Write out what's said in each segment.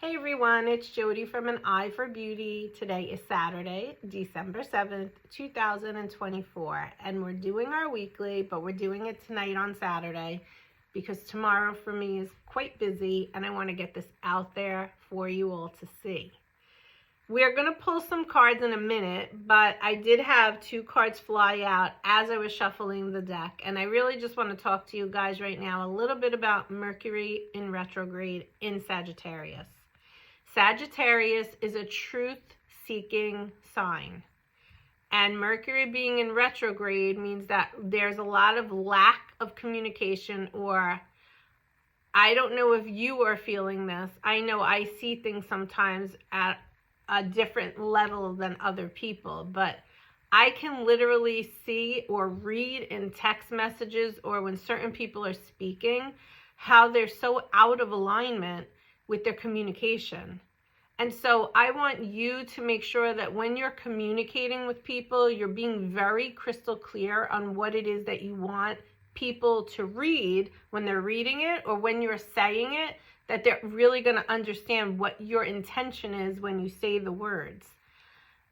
Hey everyone, it's Jody from An Eye for Beauty. Today is Saturday, December 7th, 2024, and we're doing our weekly, but we're doing it tonight on Saturday because tomorrow for me is quite busy and I want to get this out there for you all to see. We're going to pull some cards in a minute, but I did have two cards fly out as I was shuffling the deck, and I really just want to talk to you guys right now a little bit about Mercury in retrograde in Sagittarius. Sagittarius is a truth-seeking sign, and Mercury being in retrograde means that there's a lot of lack of communication, or I don't know if you are feeling this. I know I see things sometimes at a different level than other people, but I can literally see or read in text messages or when certain people are speaking how they're so out of alignment with their communication. And so I want you to make sure that when you're communicating with people, you're being very crystal clear on what it is that you want people to read when they're reading it, or when you're saying it, that they're really going to understand what your intention is when you say the words.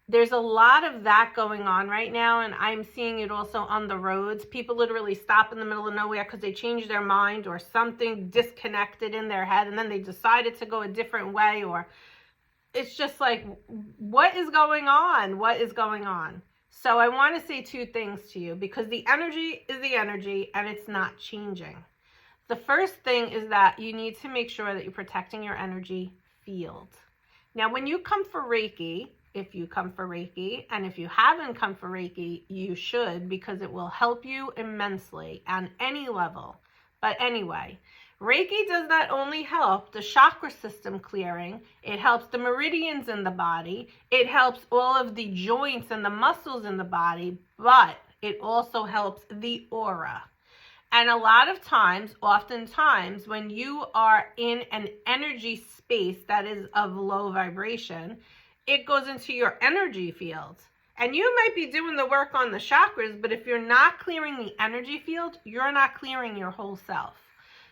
There's a lot of that going on right now, and I'm seeing it also on the roads. People literally stop in the middle of nowhere because they changed their mind or something disconnected in their head, and then they decided to go a different way, or it's just like, what is going on? What is going on? So I want to say two things to you, because the energy is the energy and it's not changing. The first thing is that you need to make sure that you're protecting your energy field. Now, when you come for Reiki, if you come for Reiki, and if you haven't come for Reiki, you should, because it will help you immensely on any level. But anyway, Reiki does not only help the chakra system clearing, it helps the meridians in the body, it helps all of the joints and the muscles in the body, but it also helps the aura. And a lot of times, oftentimes, when you are in an energy space that is of low vibration, it goes into your energy field. And you might be doing the work on the chakras, but if you're not clearing the energy field, you're not clearing your whole self.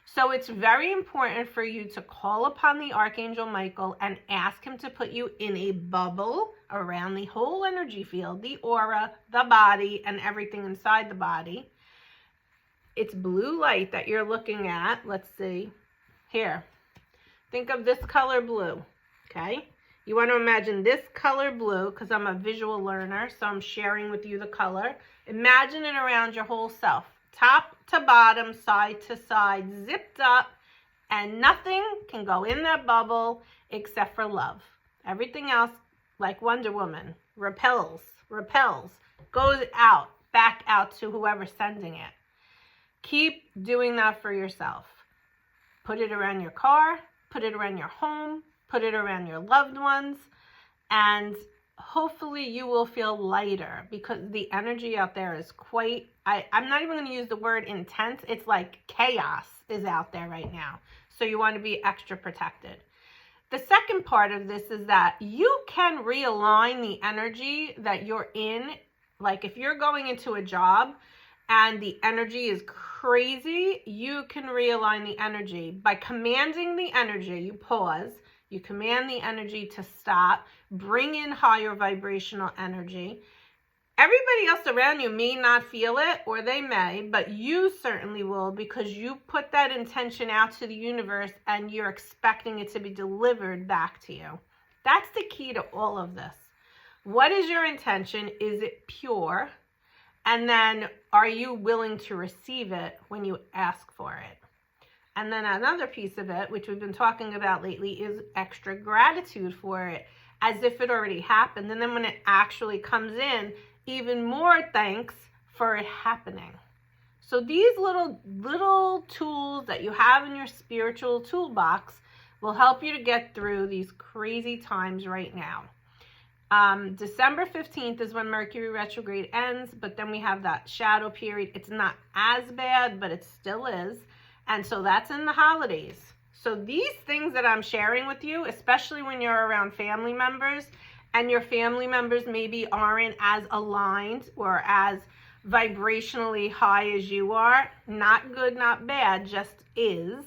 So it's very important for you to call upon the Archangel Michael and ask him to put you in a bubble around the whole energy field, the aura, the body, and everything inside the body. It's blue light that you're looking at. Let's see. Here. Think of this color blue. Okay? You want to imagine this color blue, because I'm a visual learner, so I'm sharing with you the color. Imagine it around your whole self. Top to bottom, side to side, zipped up, and nothing can go in that bubble except for love. Everything else, like Wonder Woman, repels, goes out, back out to whoever's sending it. Keep doing that for yourself. Put it around your car, put it around your home, put it around your loved ones, and hopefully you will feel lighter, because the energy out there is quite, I'm not even going to use the word intense. It's like chaos is out there right now. So you want to be extra protected. The second part of this is that you can realign the energy that you're in. Like if you're going into a job and the energy is crazy, you can realign the energy by commanding the energy. You pause, you command the energy to stop, bring in higher vibrational energy. Everybody else around you may not feel it, or they may, but you certainly will, because you put that intention out to the universe and you're expecting it to be delivered back to you. That's the key to all of this. What is your intention? Is it pure? And then are you willing to receive it when you ask for it? And then another piece of it, which we've been talking about lately, is extra gratitude for it, as if it already happened. And then when it actually comes in, even more thanks for it happening. So these little tools that you have in your spiritual toolbox will help you to get through these crazy times right now. December 15th is when Mercury retrograde ends, but then we have that shadow period. It's not as bad, but it still is. And so that's in the holidays. So these things that I'm sharing with you, especially when you're around family members, and your family members maybe aren't as aligned or as vibrationally high as you are, not good, not bad, just is,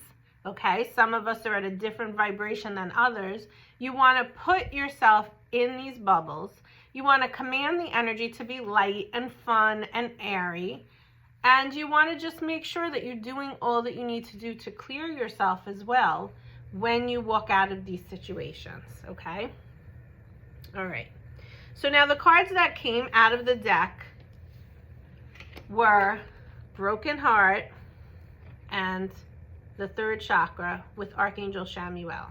Okay, some of us are at a different vibration than others. You want to put yourself in these bubbles. You want to command the energy to be light and fun and airy. And you want to just make sure that you're doing all that you need to do to clear yourself as well when you walk out of these situations, okay? All right. So now the cards that came out of the deck were Broken Heart and the third chakra with Archangel Chamuel.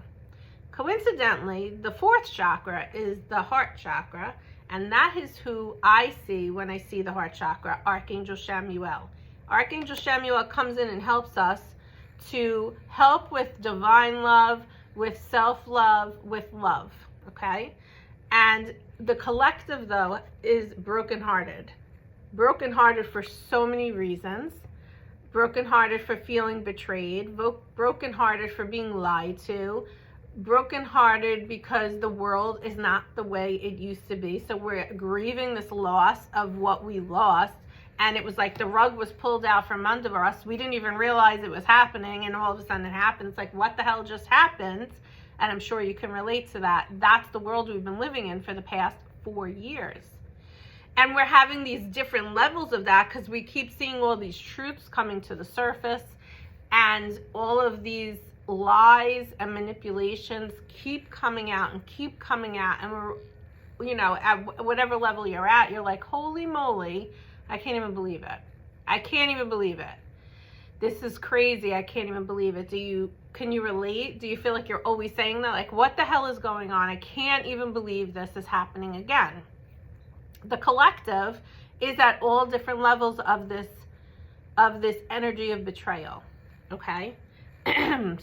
Coincidentally, the fourth chakra is the heart chakra, and that is who I see when I see the heart chakra, Archangel Chamuel. Archangel Chamuel comes in and helps us to help with divine love, with self-love, with love, okay? And the collective, though, is brokenhearted. Brokenhearted for so many reasons. Brokenhearted for feeling betrayed, brokenhearted for being lied to, brokenhearted because the world is not the way it used to be. So we're grieving this loss of what we lost, and it was like the rug was pulled out from under us. We didn't even realize it was happening, and all of a sudden it happens. Like, what the hell just happened? And I'm sure you can relate to that. That's the world we've been living in for the past 4 years. And we're having these different levels of that because we keep seeing all these truths coming to the surface, and all of these lies and manipulations keep coming out and keep coming out. And we're, you know, at whatever level you're at, you're like, holy moly, I can't even believe it. I can't even believe it. This is crazy. I can't even believe it. Can you relate? Do you feel like you're always saying that? Like, what the hell is going on? I can't even believe this is happening again. The collective is at all different levels of this energy of betrayal, okay?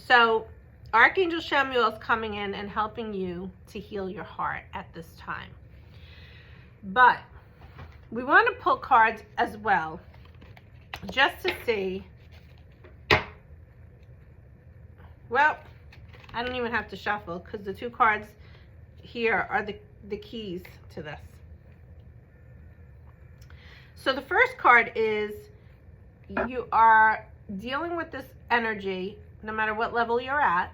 So Archangel Chamuel is coming in and helping you to heal your heart at this time. But we want to pull cards as well, just to see. Well, I don't even have to shuffle because the two cards here are the keys to this. So the first card is you are dealing with this energy, no matter what level you're at,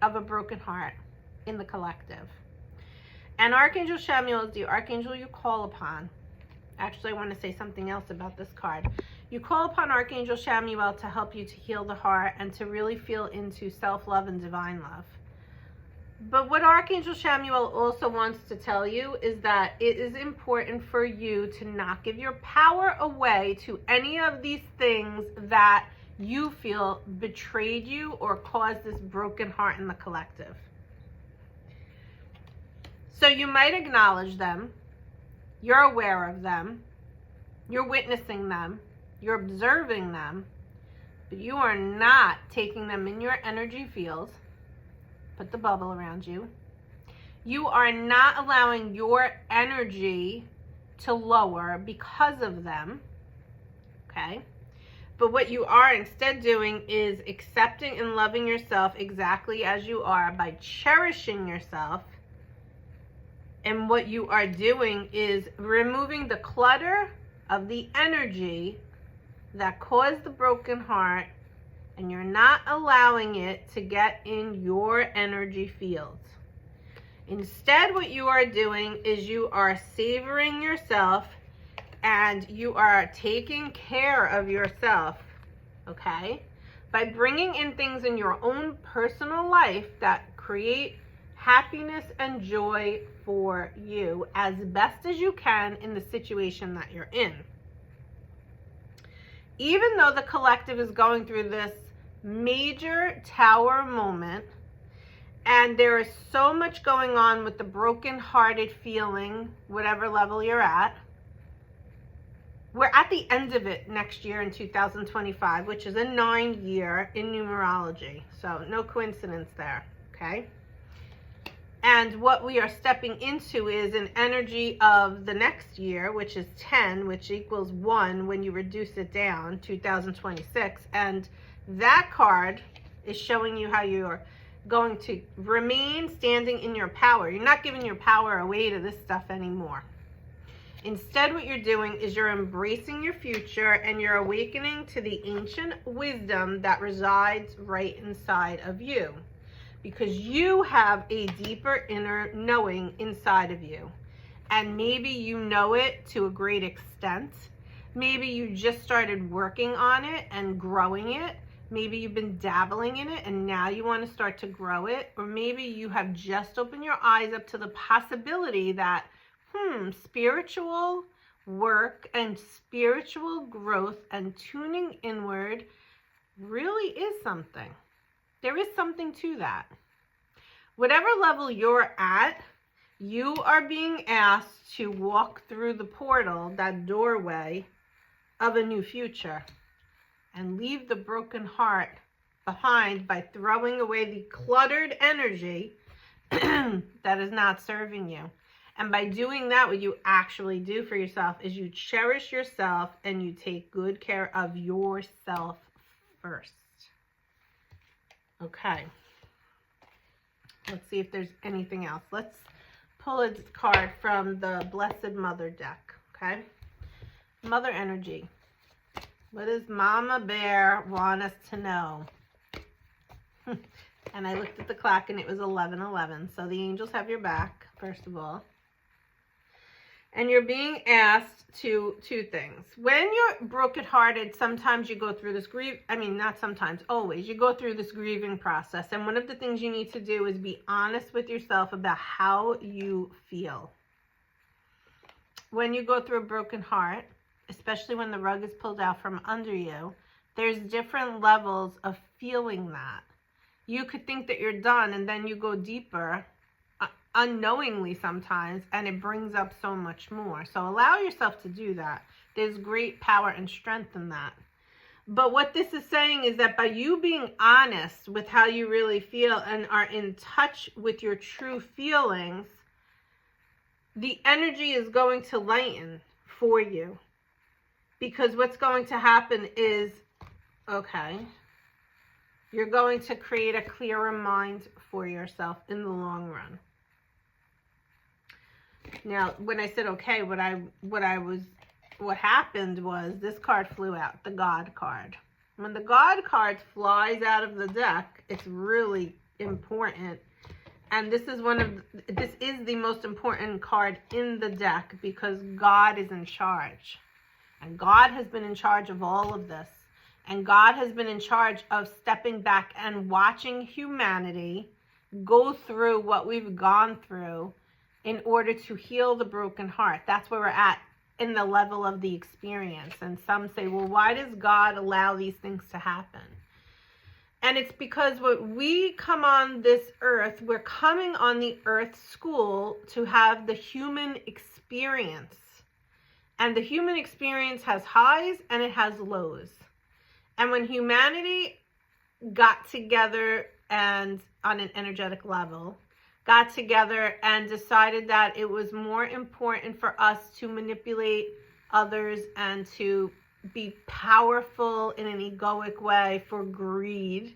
of a broken heart in the collective. And Archangel Chamuel is the archangel you call upon. Actually, I want to say something else about this card. You call upon Archangel Chamuel to help you to heal the heart and to really feel into self-love and divine love. But what Archangel Chamuel also wants to tell you is that it is important for you to not give your power away to any of these things that you feel betrayed you or caused this broken heart in the collective. So you might acknowledge them, you're aware of them, you're witnessing them, you're observing them, but you are not taking them in your energy field. Put the bubble around you. You are not allowing your energy to lower because of them, okay? But what you are instead doing is accepting and loving yourself exactly as you are by cherishing yourself. And what you are doing is removing the clutter of the energy that caused the broken heart, and you're not allowing it to get in your energy field. Instead, what you are doing is you are savoring yourself and you are taking care of yourself, okay? By bringing in things in your own personal life that create happiness and joy for you as best as you can in the situation that you're in. Even though the collective is going through this major tower moment, and there is so much going on with the broken-hearted feeling, whatever level you're at, we're at the end of it next year in 2025, which is a 9-year in numerology. So no coincidence there, okay? And what we are stepping into is an energy of the next year, which is 10, which equals 1 when you reduce it down, 2026. And that card is showing you how you're going to remain standing in your power. You're not giving your power away to this stuff anymore. Instead, what you're doing is you're embracing your future and you're awakening to the ancient wisdom that resides right inside of you. Because you have a deeper inner knowing inside of you. And maybe you know it to a great extent. Maybe you just started working on it and growing it. Maybe you've been dabbling in it and now you want to start to grow it. Or maybe you have just opened your eyes up to the possibility that spiritual work and spiritual growth and tuning inward really is something. There is something to that. Whatever level you're at, you are being asked to walk through the portal, that doorway of a new future, and leave the broken heart behind by throwing away the cluttered energy that is not serving you. And by doing that, what you actually do for yourself is you cherish yourself and you take good care of yourself first. Okay. Let's see if there's anything else. Let's pull a card from the Blessed Mother deck, okay? Mother energy. What does Mama Bear want us to know? And I looked at the clock and it was 11:11. So the angels have your back, first of all. And you're being asked to two things. When you're brokenhearted, sometimes you go through this not sometimes, always, you go through this grieving process. And one of the things you need to do is be honest with yourself about how you feel. When you go through a broken heart, especially when the rug is pulled out from under you, there's different levels of feeling that. You could think that you're done and then you go deeper, unknowingly sometimes, and it brings up so much more. So allow yourself to do that. There's great power and strength in that. But what this is saying is that by you being honest with how you really feel and are in touch with your true feelings, the energy is going to lighten for you. Because what's going to happen is, okay, you're going to create a clearer mind for yourself in the long run. Now, when I said okay, what happened was this card flew out, the God card. When the God card flies out of the deck, it's really important. And this is the most important card in the deck because God is in charge. And God has been in charge of all of this. And God has been in charge of stepping back and watching humanity go through what we've gone through in order to heal the broken heart. That's where we're at in the level of the experience. And some say, well, why does God allow these things to happen? And it's because when we come on this earth, we're coming on the earth school to have the human experience. And the human experience has highs and it has lows. And when humanity got together and on an energetic level, got together and decided that it was more important for us to manipulate others and to be powerful in an egoic way for greed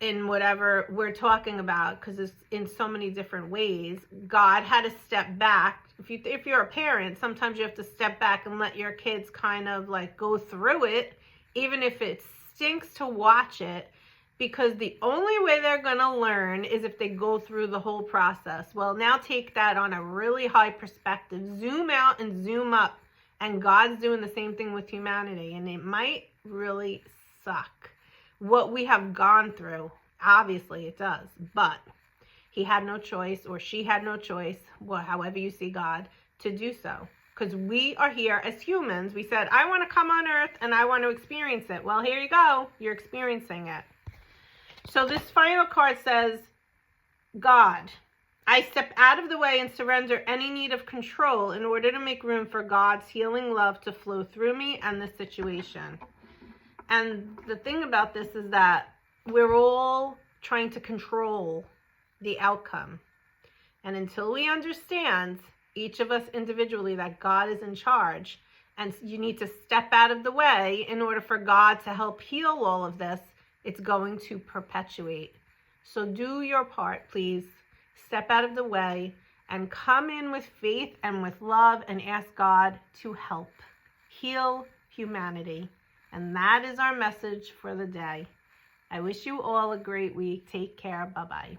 in whatever we're talking about, because it's in so many different ways. God had to step back. If you're a parent, sometimes you have to step back and let your kids kind of like go through it, even if it stinks to watch it, because the only way they're going to learn is if they go through the whole process. Well, now take that on a really high perspective. Zoom out and zoom up. And God's doing the same thing with humanity. And it might really suck what we have gone through. Obviously it does. But he had no choice, or she had no choice, well, however you see God, to do so. Because we are here as humans. We said, I want to come on earth and I want to experience it. Well, here you go. You're experiencing it. So this final card says, God, I step out of the way and surrender any need of control in order to make room for God's healing love to flow through me and the situation. And the thing about this is that we're all trying to control the outcome. And until we understand, each of us individually, that God is in charge, and you need to step out of the way in order for God to help heal all of this, it's going to perpetuate. So do your part, please. Step out of the way and come in with faith and with love and ask God to help heal humanity. And that is our message for the day. I wish you all a great week. Take care. Bye-bye.